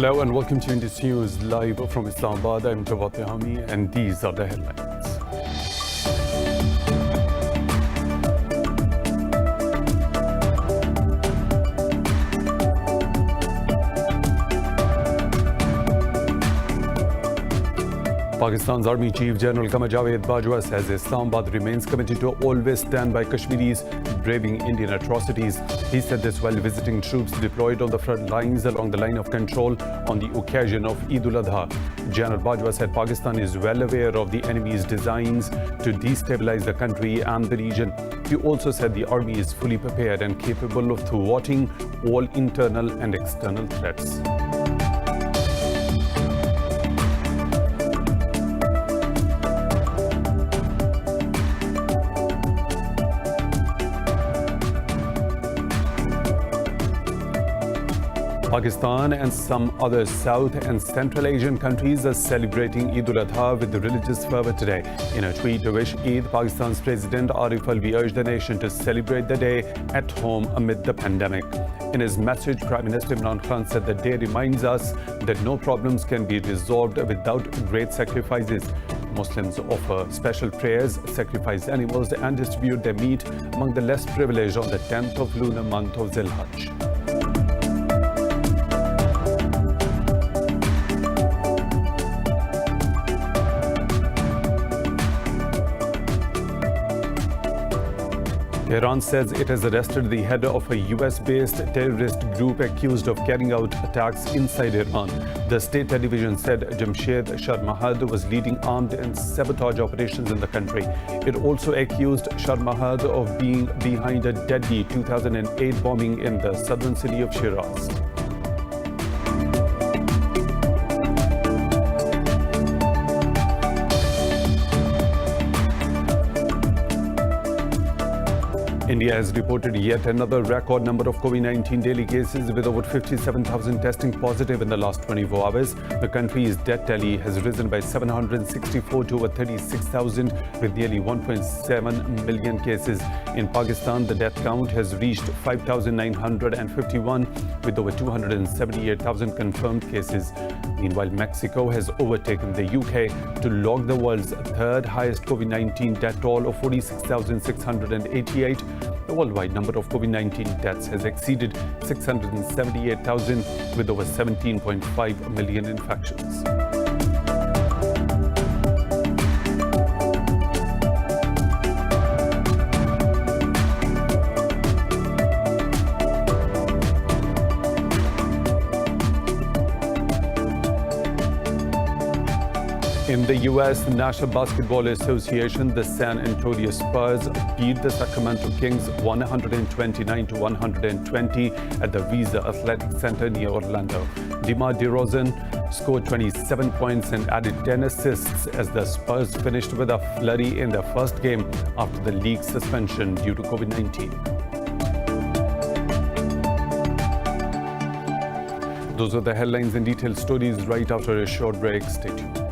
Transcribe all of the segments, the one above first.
Hello and welcome to Indus News live from Islamabad. I'm Jawad Tehami and these are the headlines. Pakistan's Army Chief General Javed Bajwa says Islamabad remains committed to always stand by Kashmiris braving Indian atrocities. He said this while visiting troops deployed on the front lines along the line of control on the occasion of Eid al-Adha. General Bajwa said Pakistan is well aware of the enemy's designs to destabilize the country and the region. He also said the army is fully prepared and capable of thwarting all internal and external threats. Pakistan and some other South and Central Asian countries are celebrating Eid al-Adha with religious fervor today. In a tweet to wish Eid, Pakistan's President Arif Alvi urged the nation to celebrate the day at home amid the pandemic. In his message, Prime Minister Imran Khan said the day reminds us that no problems can be resolved without great sacrifices. Muslims offer special prayers, sacrifice animals and distribute their meat among the less privileged on the 10th of lunar month of Zilhaj. Iran says it has arrested the head of a US-based terrorist group accused of carrying out attacks inside Iran. The state television said Jamshed Sharmahad was leading armed and sabotage operations in the country. It also accused Sharmahad of being behind a deadly 2008 bombing in the southern city of Shiraz. India has reported yet another record number of COVID-19 daily cases with over 57,000 testing positive in the last 24 hours. The country's death tally has risen by 764 to over 36,000 with nearly 1.7 million cases. In Pakistan, the death count has reached 5,951 with over 278,000 confirmed cases. Meanwhile, Mexico has overtaken the UK to log the world's third highest COVID-19 death toll of 46,688. The worldwide number of COVID-19 deaths has exceeded 678,000 with over 17.5 million infections. In the U.S. National Basketball Association, the San Antonio Spurs beat the Sacramento Kings 129-120 at the Visa Athletic Center near Orlando. DeMar DeRozan scored 27 points and added 10 assists as the Spurs finished with a flurry in their first game after the league's suspension due to COVID-19. Those are the headlines and detailed stories right after a short break. Stay tuned.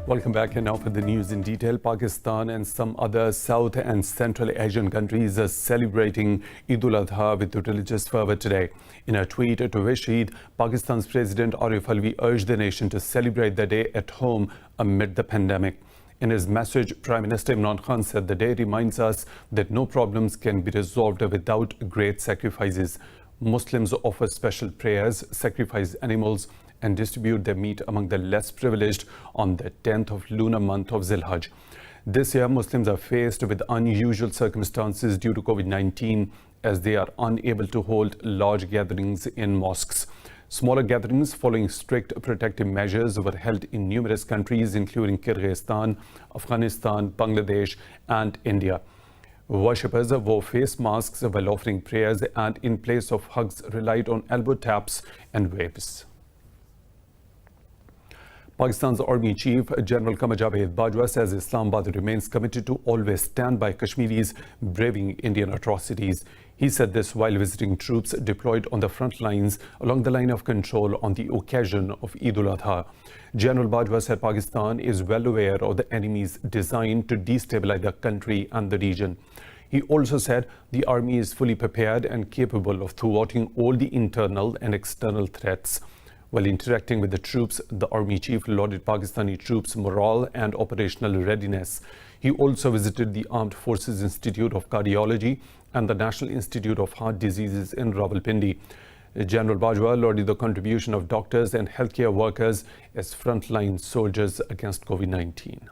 Welcome back, and now for the news in detail. Pakistan and some other South and Central Asian countries are celebrating Eid al-Adha with religious fervor today. In a tweet to wish Eid, Pakistan's President Arif Alvi urged the nation to celebrate the day at home amid the pandemic. In his message, Prime Minister Imran Khan said the day reminds us that no problems can be resolved without great sacrifices. Muslims offer special prayers, sacrifice animals, and distribute their meat among the less privileged on the 10th of lunar month of Zilhaj. This year, Muslims are faced with unusual circumstances due to COVID-19 as they are unable to hold large gatherings in mosques. Smaller gatherings following strict protective measures were held in numerous countries including Kyrgyzstan, Afghanistan, Bangladesh and India. Worshippers wore face masks while offering prayers and in place of hugs relied on elbow taps and waves. Pakistan's Army Chief General Javed Bajwa says Islamabad remains committed to always stand by Kashmiris braving Indian atrocities. He said this while visiting troops deployed on the front lines along the line of control on the occasion of Eid al-Adha. General Bajwa said Pakistan is well aware of the enemy's design to destabilize the country and the region. He also said the army is fully prepared and capable of thwarting all the internal and external threats. While interacting with the troops, the army chief lauded Pakistani troops' morale and operational readiness. He also visited the Armed Forces Institute of Cardiology and the National Institute of Heart Diseases in Rawalpindi. General Bajwa lauded the contribution of doctors and healthcare workers as frontline soldiers against COVID-19.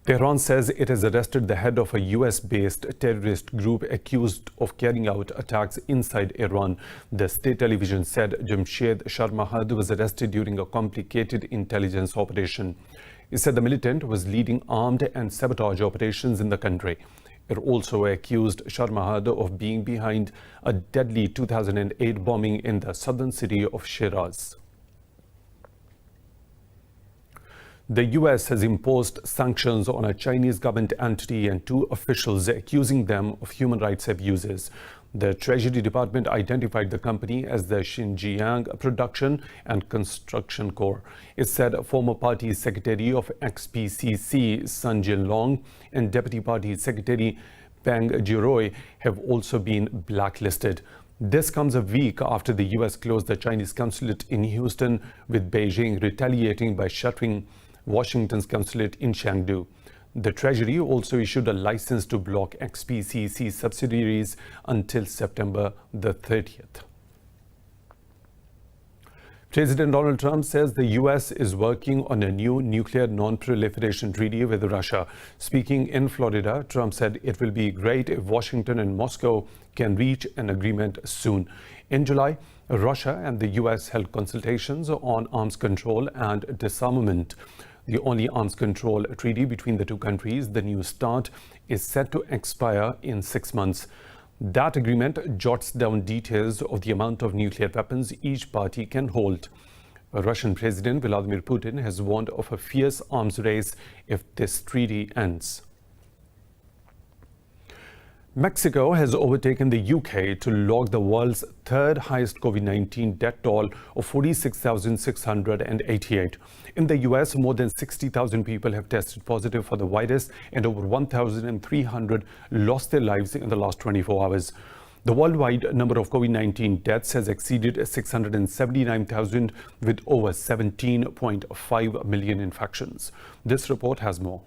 Tehran says it has arrested the head of a US-based terrorist group accused of carrying out attacks inside Iran. The state television said Jamshed Sharmahad was arrested during a complicated intelligence operation. It said the militant was leading armed and sabotage operations in the country. It also accused Sharmahad of being behind a deadly 2008 bombing in the southern city of Shiraz. The US has imposed sanctions on a Chinese government entity and two officials, accusing them of human rights abuses. The Treasury Department identified the company as the Xinjiang Production and Construction Corps. It said former party secretary of XPCC Sun Jinlong and deputy party secretary Peng Jiroi have also been blacklisted. This comes a week after the US closed the Chinese consulate in Houston, with Beijing retaliating by shuttering Washington's consulate in Chengdu. The Treasury also issued a license to block XPCC subsidiaries until September the 30th. President Donald Trump says the US is working on a new nuclear non-proliferation treaty with Russia. Speaking in Florida, Trump said it will be great if Washington and Moscow can reach an agreement soon. In July, Russia and the US held consultations on arms control and disarmament. The only arms control treaty between the two countries, the New START, is set to expire in 6 months. That agreement jots down details of the amount of nuclear weapons each party can hold. Russian President Vladimir Putin has warned of a fierce arms race if this treaty ends. Mexico has overtaken the UK to log the world's third highest COVID-19 death toll of 46,688. In the US, more than 60,000 people have tested positive for the virus and over 1,300 lost their lives in the last 24 hours. The worldwide number of COVID-19 deaths has exceeded 679,000 with over 17.5 million infections. This report has more.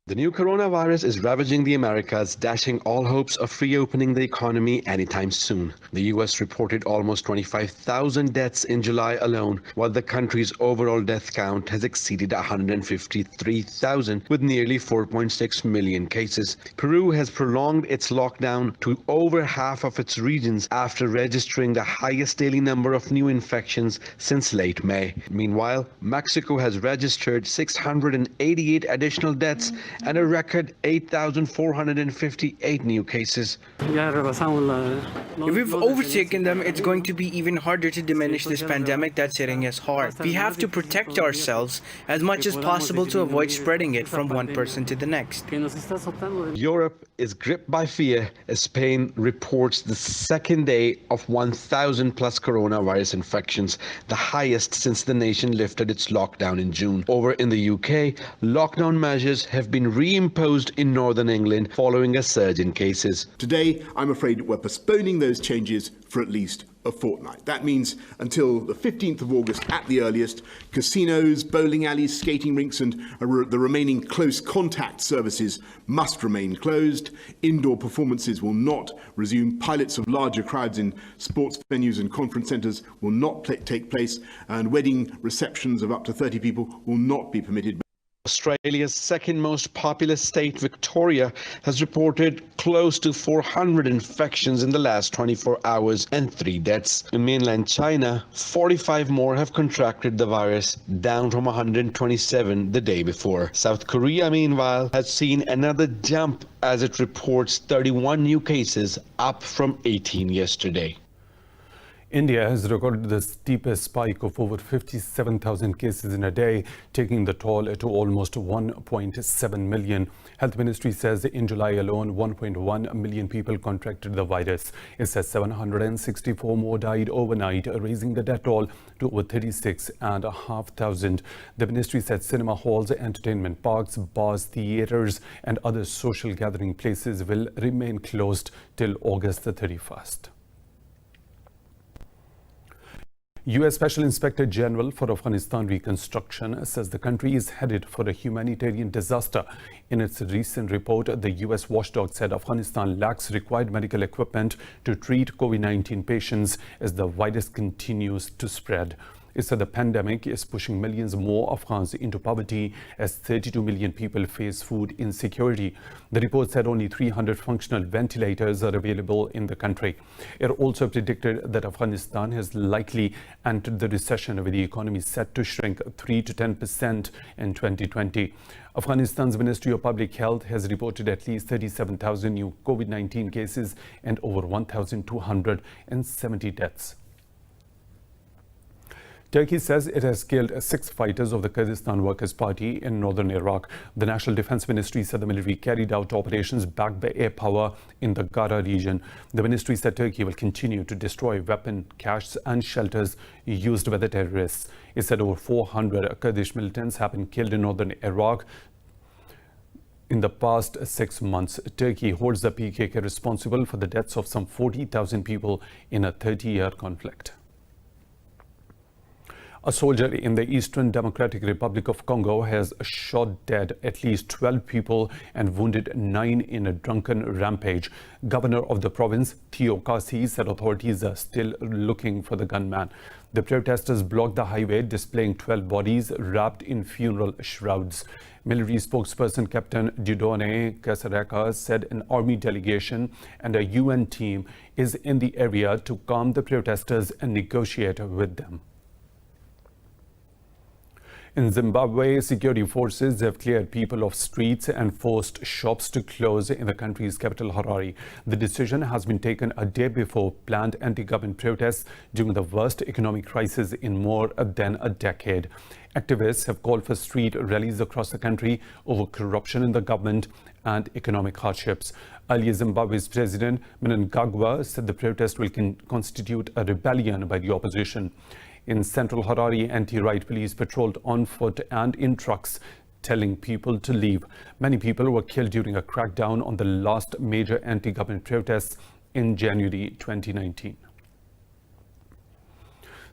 The new coronavirus is ravaging the Americas, dashing all hopes of reopening the economy anytime soon. The U.S. reported almost 25,000 deaths in July alone, while the country's overall death count has exceeded 153,000, with nearly 4.6 million cases. Peru has prolonged its lockdown to over half of its regions after registering the highest daily number of new infections since late May. Meanwhile, Mexico has registered 688 additional deaths and a record 8,458 new cases. If we've overtaken them, it's going to be even harder to diminish this pandemic that's hitting us hard. We have to protect ourselves as much as possible to avoid spreading it from one person to the next. Europe is gripped by fear as Spain reports the second day of 1,000 plus coronavirus infections, the highest since the nation lifted its lockdown in June. Over in the UK, lockdown measures have been reimposed in Northern England following a surge in cases. Today, I'm afraid we're postponing those changes for at least a fortnight. That means until the 15th of August at the earliest, casinos, bowling alleys, skating rinks and the remaining close contact services must remain closed. Indoor performances will not resume. Pilots of larger crowds in sports venues and conference centres will not take place, and wedding receptions of up to 30 people will not be permitted. Australia's second most populous state, Victoria, has reported close to 400 infections in the last 24 hours and 3 deaths. In mainland China, 45 more have contracted the virus, down from 127 the day before. South Korea, meanwhile, has seen another jump as it reports 31 new cases, up from 18 yesterday. India has recorded the steepest spike of over 57,000 cases in a day, taking the toll to almost 1.7 million. Health Ministry says in July alone, 1.1 million people contracted the virus. It says 764 more died overnight, raising the death toll to over 36,500. The ministry said cinema halls, entertainment parks, bars, theaters, and other social gathering places will remain closed till August the 31st. U.S. Special Inspector General for Afghanistan Reconstruction says the country is headed for a humanitarian disaster. In its recent report, the U.S. watchdog said Afghanistan lacks required medical equipment to treat COVID-19 patients as the virus continues to spread. It said the pandemic is pushing millions more Afghans into poverty as 32 million people face food insecurity. The report said only 300 functional ventilators are available in the country. It also predicted that Afghanistan has likely entered the recession with the economy set to shrink 3 to 10% in 2020. Afghanistan's Ministry of Public Health has reported at least 37,000 new COVID-19 cases and over 1,270 deaths. Turkey says it has killed 6 fighters of the Kurdistan Workers' Party in northern Iraq. The National Defense Ministry said the military carried out operations backed by air power in the Gara region. The ministry said Turkey will continue to destroy weapon caches and shelters used by the terrorists. It said over 400 Kurdish militants have been killed in northern Iraq in the past 6 months. Turkey holds the PKK responsible for the deaths of some 40,000 people in a 30-year conflict. A soldier in the Eastern Democratic Republic of Congo has shot dead at least 12 people and wounded 9 in a drunken rampage. Governor of the province, Theo Kasi, said authorities are still looking for the gunman. The protesters blocked the highway, displaying 12 bodies wrapped in funeral shrouds. Military spokesperson Captain Dieudonné Kasareka said an army delegation and a UN team is in the area to calm the protesters and negotiate with them. In Zimbabwe, security forces have cleared people off streets and forced shops to close in the country's capital, Harare. The decision has been taken a day before planned anti-government protests during the worst economic crisis in more than a decade. Activists have called for street rallies across the country over corruption in the government and economic hardships. Earlier, Zimbabwe's President Mnangagwa said the protest will constitute a rebellion by the opposition. In central Harare, anti-riot police patrolled on foot and in trucks, telling people to leave. Many people were killed during a crackdown on the last major anti-government protests in January 2019.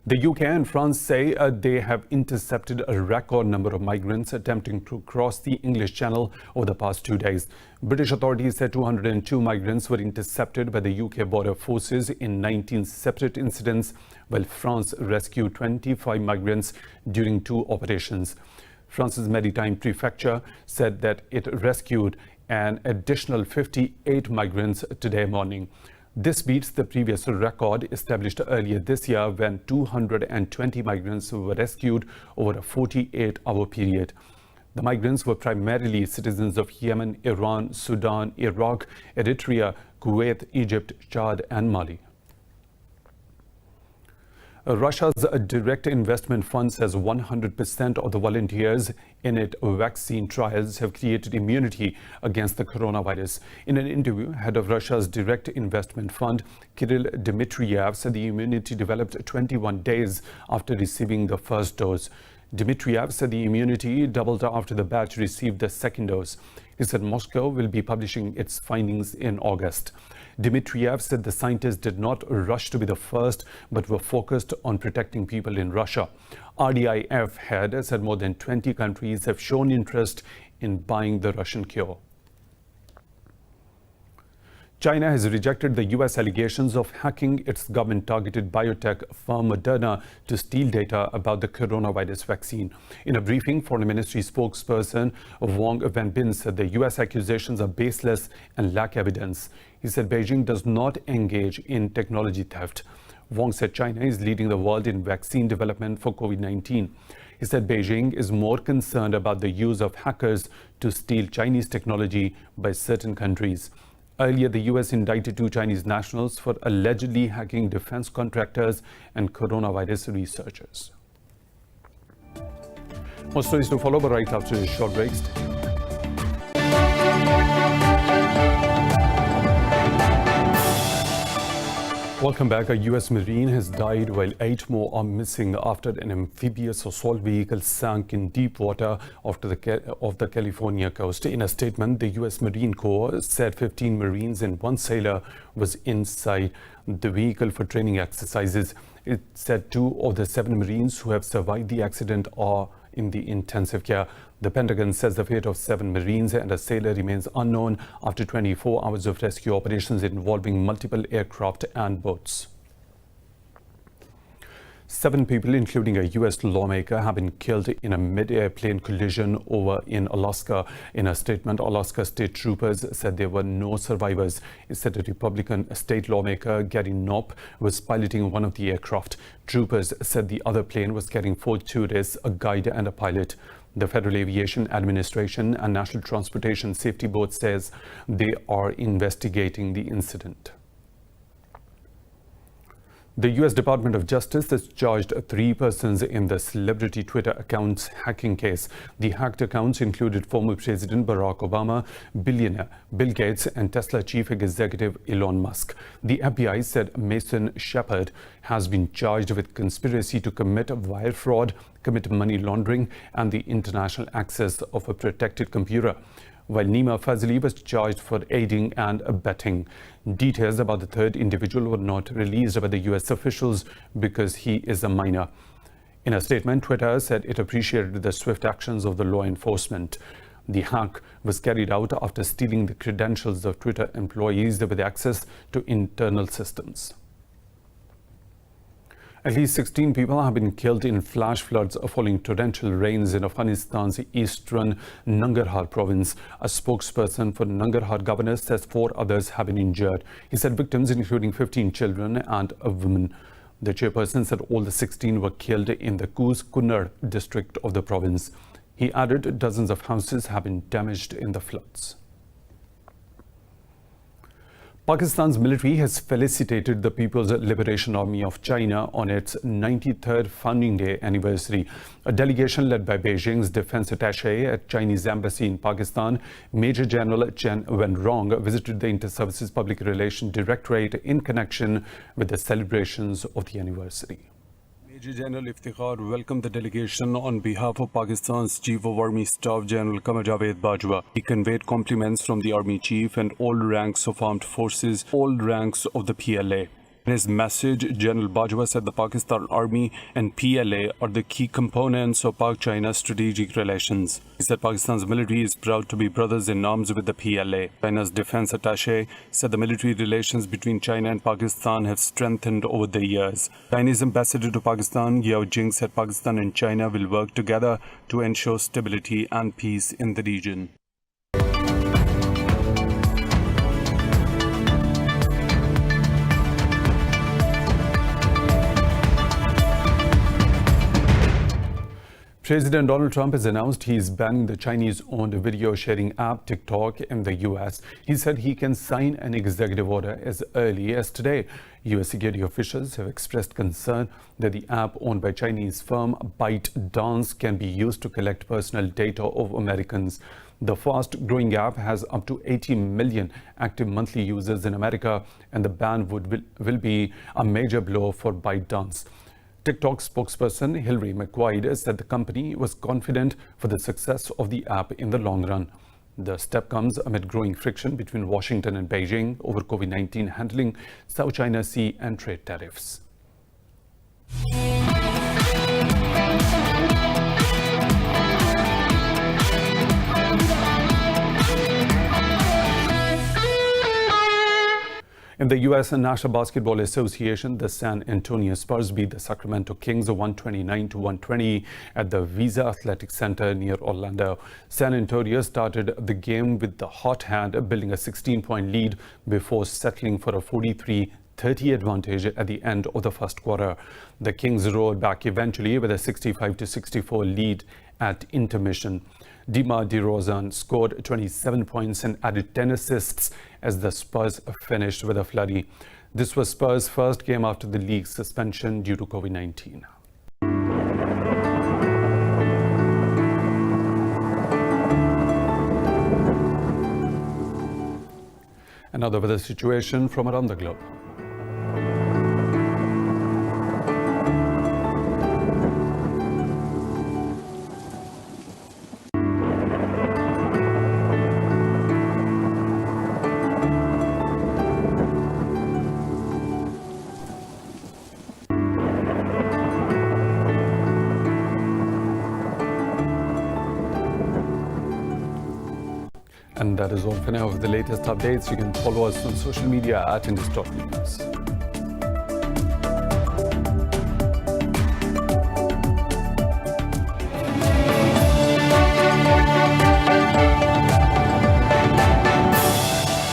The UK and France say they have intercepted a record number of migrants attempting to cross the English Channel over the past 2 days. British authorities said 202 migrants were intercepted by the UK border forces in 19 separate incidents, while France rescued 25 migrants during 2 operations. France's Maritime Prefecture said that it rescued an additional 58 migrants today morning. This beats the previous record established earlier this year when 220 migrants were rescued over a 48-hour period. The migrants were primarily citizens of Yemen, Iran, Sudan, Iraq, Eritrea, Kuwait, Egypt, Chad, and Mali. Russia's direct investment fund says 100% of the volunteers in its vaccine trials have created immunity against the coronavirus. In an interview, head of Russia's direct investment fund, Kirill Dmitriev, said the immunity developed 21 days after receiving the first dose. Dmitriev said the immunity doubled after the batch received the second dose. He said Moscow will be publishing its findings in August. Dmitriev said the scientists did not rush to be the first, but were focused on protecting people in Russia. RDIF head said more than 20 countries have shown interest in buying the Russian cure. China has rejected the U.S. allegations of hacking its government-targeted biotech firm Moderna to steal data about the coronavirus vaccine. In a briefing, Foreign Ministry spokesperson Wang Wenbin said the U.S. accusations are baseless and lack evidence. He said Beijing does not engage in technology theft. Wang said China is leading the world in vaccine development for COVID-19. He said Beijing is more concerned about the use of hackers to steal Chinese technology by certain countries. Earlier, the US indicted 2 Chinese nationals for allegedly hacking defense contractors and coronavirus researchers. More stories to follow, but right after this short break. Welcome back. A U.S. Marine has died while 8 more are missing after an amphibious assault vehicle sank in deep water off the California coast. In a statement, the U.S. Marine Corps said 15 Marines and 1 sailor was inside the vehicle for training exercises. It said 2 of the 7 Marines who have survived the accident are in the intensive care. The Pentagon says the fate of 7 Marines and a sailor remains unknown after 24 hours of rescue operations involving multiple aircraft and boats. 7 people, including a U.S. lawmaker, have been killed in a mid-air plane collision over in Alaska. In a statement, Alaska state troopers said there were no survivors. It said a Republican state lawmaker, Gary Knopp, was piloting one of the aircraft. Troopers said the other plane was carrying 4 tourists, a guide and a pilot. The Federal Aviation Administration and National Transportation Safety Board says they are investigating the incident. The U.S. Department of Justice has charged 3 persons in the celebrity Twitter accounts hacking case. The hacked accounts included former President Barack Obama, billionaire Bill Gates, and Tesla chief executive Elon Musk. The FBI said Mason Shepard has been charged with conspiracy to commit wire fraud, commit money laundering, and the international access of a protected computer, while Nima Fazli was charged for aiding and abetting. Details about the third individual were not released by the U.S. officials because he is a minor. In a statement, Twitter said it appreciated the swift actions of the law enforcement. The hack was carried out after stealing the credentials of Twitter employees with access to internal systems. At least 16 people have been killed in flash floods following torrential rains in Afghanistan's eastern Nangarhar province. A spokesperson for Nangarhar governor says 4 others have been injured. He said victims, including 15 children and a woman. The chairperson said all the 16 were killed in the Kunnar district of the province. He added dozens of houses have been damaged in the floods. Pakistan's military has felicitated the People's Liberation Army of China on its 93rd Founding Day anniversary. A delegation led by Beijing's defense attaché at Chinese embassy in Pakistan, Major General Chen Wenrong, visited the Inter-Services Public Relations Directorate in connection with the celebrations of the anniversary. Major General Iftikhar welcomed the delegation on behalf of Pakistan's Chief of Army Staff General Qamar Javed Bajwa. He conveyed compliments from the Army Chief and all ranks of armed forces, all ranks of the PLA. In his message, General Bajwa said the Pakistan Army and PLA are the key components of Pak-China strategic relations. He said Pakistan's military is proud to be brothers in arms with the PLA. China's defense attaché said the military relations between China and Pakistan have strengthened over the years. Chinese ambassador to Pakistan, Yao Jing, said Pakistan and China will work together to ensure stability and peace in the region. President Donald Trump has announced he is banning the Chinese-owned video-sharing app TikTok in the U.S. He said he can sign an executive order as early as today. U.S. security officials have expressed concern that the app owned by Chinese firm ByteDance can be used to collect personal data of Americans. The fast-growing app has up to 80 million active monthly users in America, and the ban will be a major blow for ByteDance. TikTok spokesperson Hillary McQuaid said the company was confident for the success of the app in the long run. The step comes amid growing friction between Washington and Beijing over COVID-19 handling, South China Sea and trade tariffs. In the U.S. National Basketball Association, the San Antonio Spurs beat the Sacramento Kings 129-120 at the Visa Athletic Center near Orlando. San Antonio started the game with the hot hand, building a 16-point lead before settling for a 43-30 advantage at the end of the first quarter. The Kings roared back eventually with a 65-64 lead at intermission. DeMar DeRozan scored 27 points and added 10 assists as the Spurs finished with a flurry. This was Spurs' first game after the league's suspension due to COVID-19. Another weather situation from around the globe. And that is all for now. For the latest updates, you can follow us on social media at Indus News.